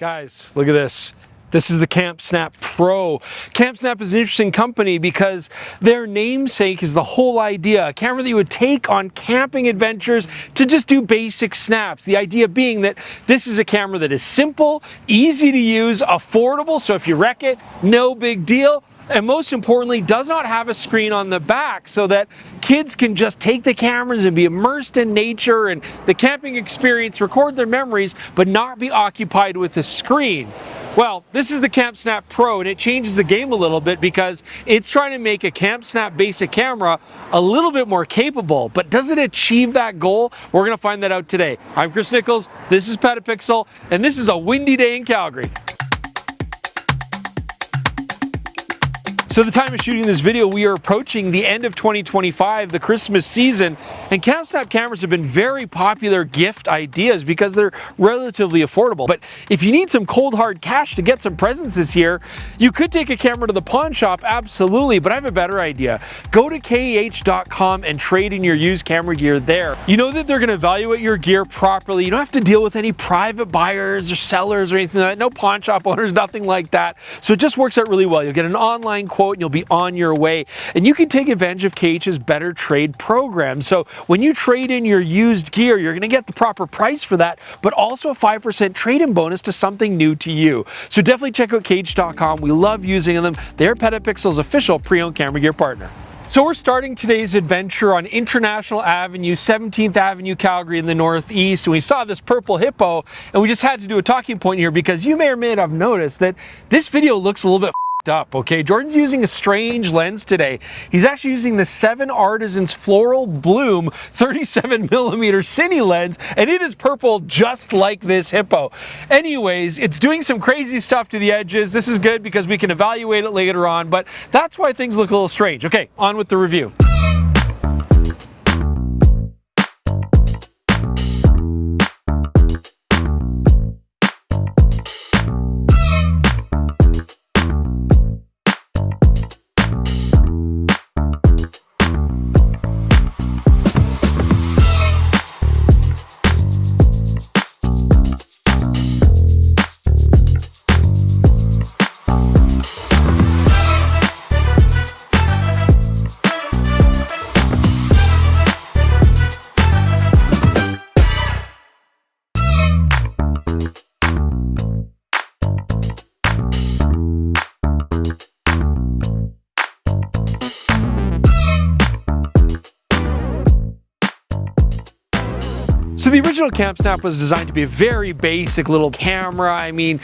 Guys, look at this. This is the CampSnap Pro. CampSnap is an interesting company because their namesake is the whole idea. A camera that you would take on camping adventures to just do basic snaps. The idea being that this is a camera that is simple, easy to use, affordable, so if you wreck it, no big deal. And most importantly, does not have a screen on the back so that kids can just take the cameras and be immersed in nature and the camping experience, record their memories, but not be occupied with a screen. Well, this is the CampSnap Pro, and it changes the game a little bit because it's trying to make a CampSnap basic camera a little bit more capable. But does it achieve that goal? We're going to find that out today. I'm Chris Nichols, this is PetaPixel, and this is a windy day in Calgary. So the time of shooting this video, we are approaching the end of 2025, the Christmas season, and CampSnap cameras have been very popular gift ideas because they're relatively affordable. But if you need some cold hard cash to get some presents this year, you could take a camera to the pawn shop, absolutely, but I have a better idea. Go to keh.com and trade in your used camera gear there. You know that they're going to evaluate your gear properly. You don't have to deal with any private buyers or sellers or anything like that. No pawn shop owners, nothing like that. So it just works out really well. You'll get an online quote and you'll be on your way. And you can take advantage of KH's Better Trade program. So when you trade in your used gear, you're going to get the proper price for that, but also a 5% trade-in bonus to something new to you. So definitely check out kh.com. We love using them. They're PetaPixel's official pre-owned camera gear partner. So we're starting today's adventure on International Avenue, 17th Avenue, Calgary in the Northeast. And we saw this purple hippo, and we just had to do a talking point here because you may or may not have noticed that this video looks a little bit up. Okay, Jordan's using a strange lens today. He's actually using the 7 Artisans Floral Bloom 37mm cine lens, and it is purple just like this hippo. Anyways, it's doing some crazy stuff to the edges. This is good because we can evaluate it later on, but that's why things look a little strange. Okay, on with the review. So the original CampSnap was designed to be a very basic little camera. I mean,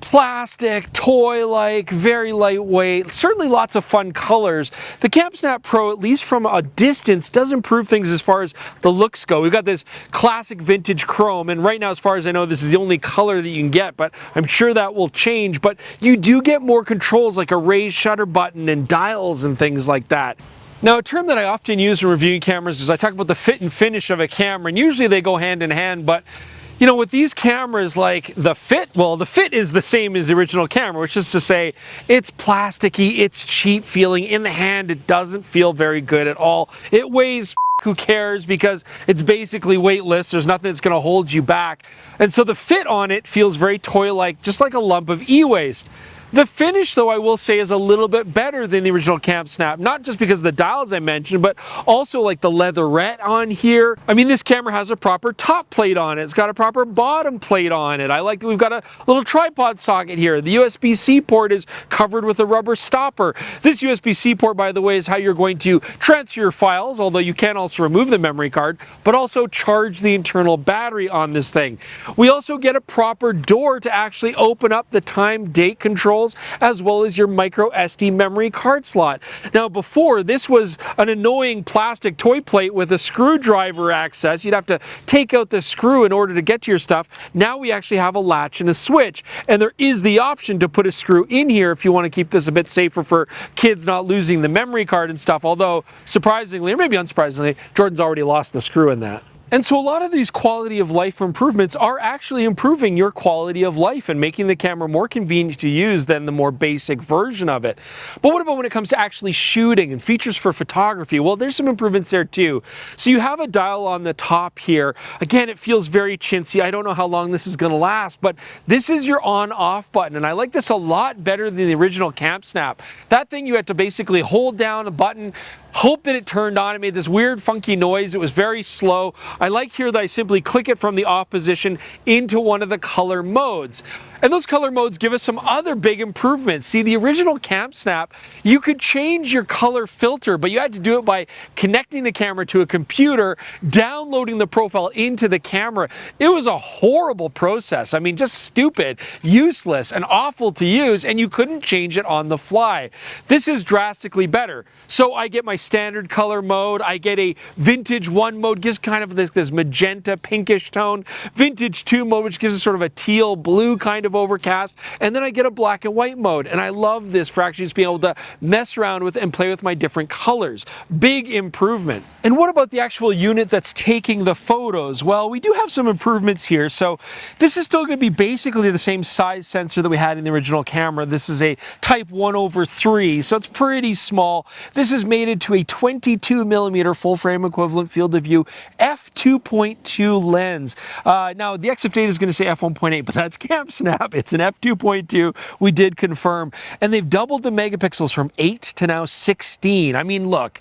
plastic, toy-like, very lightweight, certainly lots of fun colors. The CampSnap Pro, at least from a distance, does improve things as far as the looks go. We've got this classic vintage chrome, and right now, as far as I know, this is the only color that you can get, but I'm sure that will change. But you do get more controls like a raised shutter button and dials and things like that. Now, a term that I often use in reviewing cameras is I talk about the fit and finish of a camera, and usually they go hand in hand, but you know, with these cameras, like the fit, well, the fit is the same as the original camera, which is to say it's plasticky, it's cheap feeling. In the hand, it doesn't feel very good at all. It weighs, who cares, because it's basically weightless. There's nothing that's going to hold you back. And so the fit on it feels very toy-like, just like a lump of e-waste. The finish, though, I will say is a little bit better than the original CampSnap, not just because of the dials I mentioned, but also like the leatherette on here. I mean, this camera has a proper top plate on it. It's got a proper bottom plate on it. I like that we've got a little tripod socket here. The USB-C port is covered with a rubber stopper. This USB-C port, by the way, is how you're going to transfer your files, although you can also remove the memory card, but also charge the internal battery on this thing. We also get a proper door to actually open up the time date control, as well as your micro SD memory card slot. Now, before, this was an annoying plastic toy plate with a screwdriver access. You'd have to take out the screw in order to get to your stuff. Now we actually have a latch and a switch, and there is the option to put a screw in here if you want to keep this a bit safer for kids not losing the memory card and stuff, although surprisingly, or maybe unsurprisingly, Jordan's already lost the screw in that. And so a lot of these quality of life improvements are actually improving your quality of life and making the camera more convenient to use than the more basic version of it. But what about when it comes to actually shooting and features for photography? Well, there's some improvements there too. So you have a dial on the top here. Again, it feels very chintzy. I don't know how long this is going to last, but this is your on-off button, and I like this a lot better than the original Camp Snap. That thing you had to basically hold down a button, hope that it turned on. It made this weird funky noise. It was very slow. I like here that I simply click it from the off position into one of the color modes. And those color modes give us some other big improvements. See, the original Camp Snap, you could change your color filter, but you had to do it by connecting the camera to a computer, downloading the profile into the camera. It was a horrible process. I mean, just stupid, useless, and awful to use, and you couldn't change it on the fly. This is drastically better. So I get my standard color mode, I get a vintage 1 mode, gives kind of this magenta pinkish tone, vintage 2 mode, which gives us sort of a teal blue kind of overcast, and then I get a black and white mode. And I love this for actually just being able to mess around with and play with my different colors. Big improvement. And what about the actual unit that's taking the photos? Well, we do have some improvements here. So this is still going to be basically the same size sensor that we had in the original camera. This is a type 1/3, so it's pretty small. This is mated to a 22mm full frame equivalent field of view f2.2 lens. Now the EXIF data is going to say f1.8, but that's Camp Snap. It's an f2.2. We did confirm, and they've doubled the megapixels from 8 to now 16. I mean, look,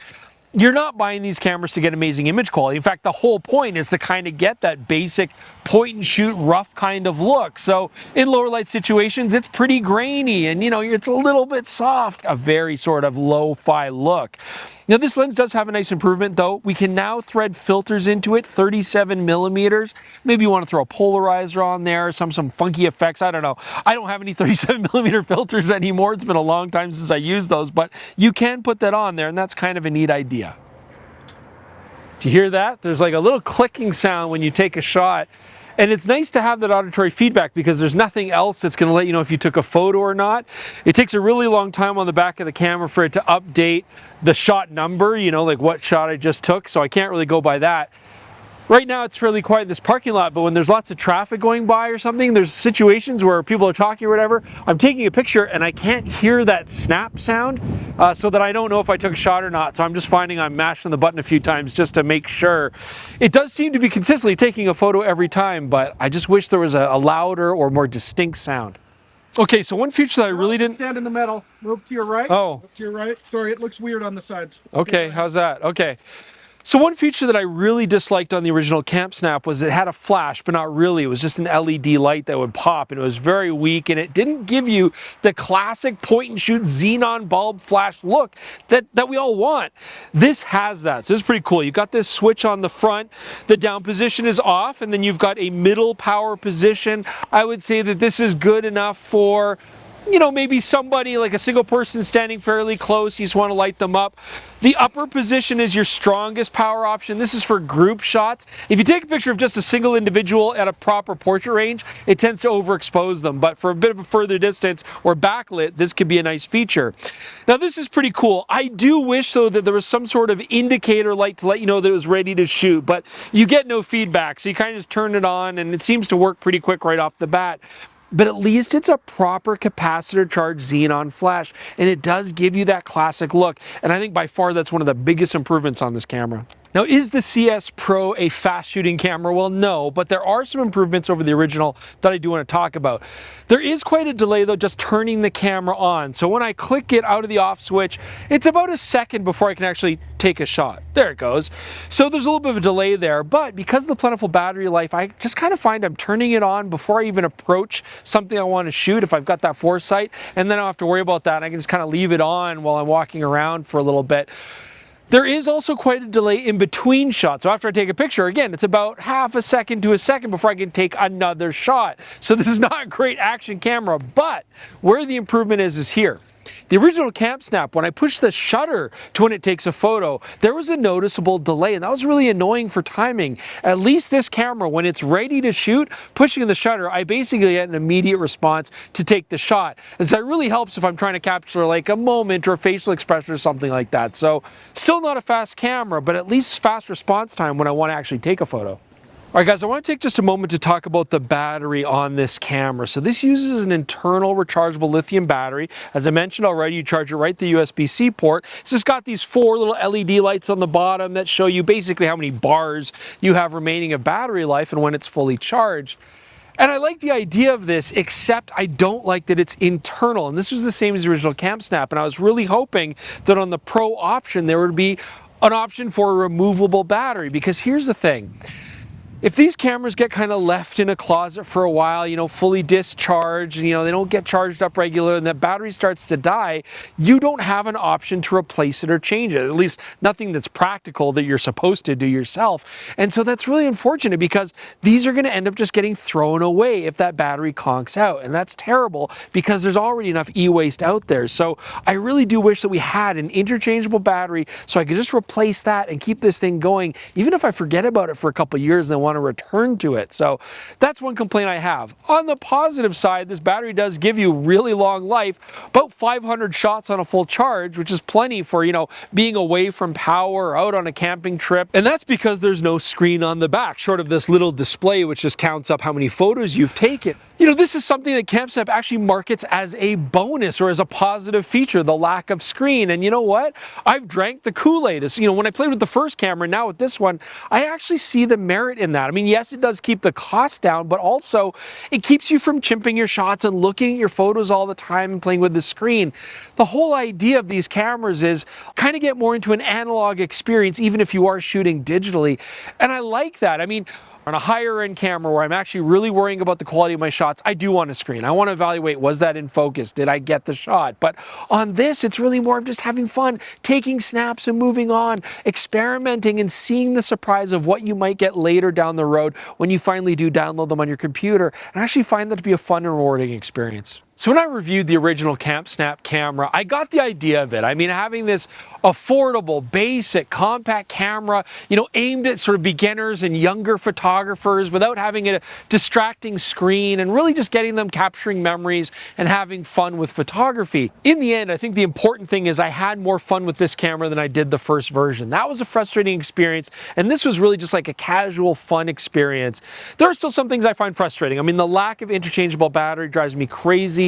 you're not buying these cameras to get amazing image quality. In fact, the whole point is to kind of get that basic point and shoot rough kind of look. So in lower light situations, it's pretty grainy and, you know, it's a little bit soft, a very sort of lo-fi look. Now this lens does have a nice improvement though. We can now thread filters into it, 37mm. Maybe you want to throw a polarizer on there, some funky effects, I don't know. I don't have any 37mm filters anymore. It's been a long time since I used those, but you can put that on there, and that's kind of a neat idea. Do you hear that? There's like a little clicking sound when you take a shot. And it's nice to have that auditory feedback because there's nothing else that's going to let you know if you took a photo or not. It takes a really long time on the back of the camera for it to update the shot number, you know, like what shot I just took, so I can't really go by that. Right now it's fairly quiet in this parking lot, but when there's lots of traffic going by or something, there's situations where people are talking or whatever, I'm taking a picture and I can't hear that snap sound, so that I don't know if I took a shot or not. So I'm just finding I'm mashing the button a few times just to make sure. It does seem to be consistently taking a photo every time, but I just wish there was a louder or more distinct sound. Okay, so one feature that I really didn't... Stand in the middle, move to your right. Oh. Move to your right. Sorry, it looks weird on the sides. Okay, how's that? Okay. So one feature that I really disliked on the original Camp Snap was it had a flash, but not really. It was just an LED light that would pop, and it was very weak, and it didn't give you the classic point-and-shoot xenon bulb flash look that we all want. This has that, so this is pretty cool. You've got this switch on the front. The down position is off, and then you've got a middle power position. I would say that this is good enough for, you know, maybe somebody like a single person standing fairly close, you just want to light them up. The upper position is your strongest power option. This is for group shots. If you take a picture of just a single individual at a proper portrait range, it tends to overexpose them. But for a bit of a further distance or backlit, this could be a nice feature. Now this is pretty cool. I do wish though that there was some sort of indicator light to let you know that it was ready to shoot, but you get no feedback. So you kind of just turn it on and it seems to work pretty quick right off the bat. But at least it's a proper capacitor charged xenon flash, and it does give you that classic look. And I think by far that's one of the biggest improvements on this camera. Now, is the CS Pro a fast shooting camera? Well, no, but there are some improvements over the original that I do want to talk about. There is quite a delay though just turning the camera on. So when I click it out of the off switch, it's about a second before I can actually take a shot. There it goes. So there's a little bit of a delay there, but because of the plentiful battery life, I just kind of find I'm turning it on before I even approach something I want to shoot if I've got that foresight, and then I don't have to worry about that. I can just kind of leave it on while I'm walking around for a little bit. There is also quite a delay in between shots. So after I take a picture, again, it's about half a second to a second before I can take another shot. So this is not a great action camera, but where the improvement is here. The original Camp Snap, when I push the shutter to when it takes a photo, there was a noticeable delay, and that was really annoying for timing. At least this camera, when it's ready to shoot, pushing the shutter, I basically get an immediate response to take the shot. And so that really helps if I'm trying to capture like a moment or a facial expression or something like that. So still not a fast camera, but at least fast response time when I want to actually take a photo. All right guys, I want to take just a moment to talk about the battery on this camera. So this uses an internal rechargeable lithium battery. As I mentioned already, you charge it right at the USB-C port. It's just got these 4 little LED lights on the bottom that show you basically how many bars you have remaining of battery life and when it's fully charged. And I like the idea of this, except I don't like that it's internal. And this was the same as the original Camp Snap, and I was really hoping that on the Pro option there would be an option for a removable battery, because here's the thing. If these cameras get kind of left in a closet for a while, you know, fully discharged, you know, they don't get charged up regular and that battery starts to die, you don't have an option to replace it or change it. At least nothing that's practical that you're supposed to do yourself. And so that's really unfortunate, because these are going to end up just getting thrown away if that battery conks out. And that's terrible, because there's already enough e-waste out there. So I really do wish that we had an interchangeable battery so I could just replace that and keep this thing going, even if I forget about it for a couple years and then want to return to it. So that's one complaint I have. On the positive side, this battery does give you really long life, about 500 shots on a full charge, which is plenty for, you know, being away from power or out on a camping trip. And that's because there's no screen on the back, short of this little display which just counts up how many photos you've taken. You know, this is something that Camp Snap actually markets as a bonus or as a positive feature, the lack of screen. And you know what? I've drank the Kool-Aid. You know, when I played with the first camera, now with this one, I actually see the merit in that. I mean, yes, it does keep the cost down, but also it keeps you from chimping your shots and looking at your photos all the time and playing with the screen. The whole idea of these cameras is kind of get more into an analog experience, even if you are shooting digitally. And I like that. I mean, on a higher end camera where I'm actually really worrying about the quality of my shots, I do want a screen. I want to evaluate, was that in focus? Did I get the shot? But on this, it's really more of just having fun, taking snaps and moving on, experimenting and seeing the surprise of what you might get later down the road when you finally do download them on your computer, and actually find that to be a fun and rewarding experience. So when I reviewed the original Camp Snap camera, I got the idea of it. I mean, having this affordable, basic, compact camera, you know, aimed at sort of beginners and younger photographers without having a distracting screen, and really just getting them capturing memories and having fun with photography. In the end, I think the important thing is I had more fun with this camera than I did the first version. That was a frustrating experience, and this was really just like a casual, fun experience. There are still some things I find frustrating. I mean, the lack of interchangeable battery drives me crazy.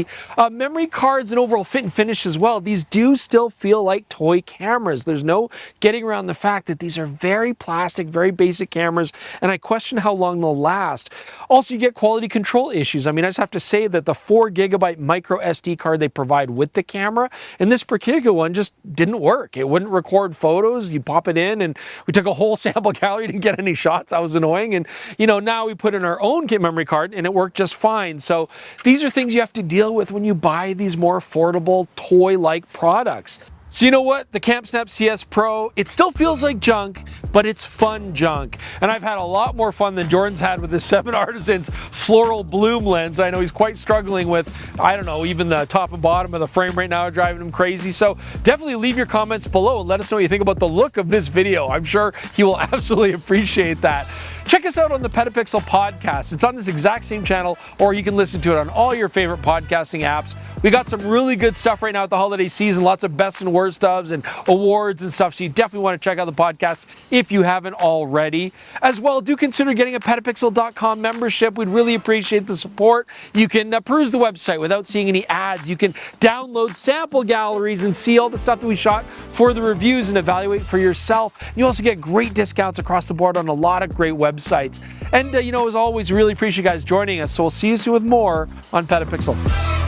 Memory cards and overall fit and finish as well. These do still feel like toy cameras. There's no getting around the fact that these are very plastic, very basic cameras, and I question how long they'll last. Also, you get quality control issues. I mean, I just have to say that the 4GB micro SD card they provide with the camera, and this particular one just didn't work. It wouldn't record photos. You pop it in, and we took a whole sample gallery, didn't get any shots. That was annoying. And, you know, now we put in our own memory card, and it worked just fine. So these are things you have to deal with when you buy these more affordable toy-like products. So you know what? The Camp Snap CS Pro, it still feels like junk, but it's fun junk. And I've had a lot more fun than Jordan's had with his 7 Artisans floral bloom lens. I know he's quite struggling with, I don't know, even the top and bottom of the frame right now are driving him crazy. So definitely leave your comments below and let us know what you think about the look of this video. I'm sure he will absolutely appreciate that. Check us out on the PetaPixel podcast. It's on this exact same channel, or you can listen to it on all your favorite podcasting apps. We got some really good stuff right now at the holiday season, lots of best and worst ofs and awards and stuff, so you definitely want to check out the podcast if you haven't already. As well, do consider getting a PetaPixel.com membership. We'd really appreciate the support. You can peruse the website without seeing any ads. You can download sample galleries and see all the stuff that we shot for the reviews and evaluate for yourself. You also get great discounts across the board on a lot of great websites. And, you know, as always, really appreciate you guys joining us. So we'll see you soon with more on PetaPixel.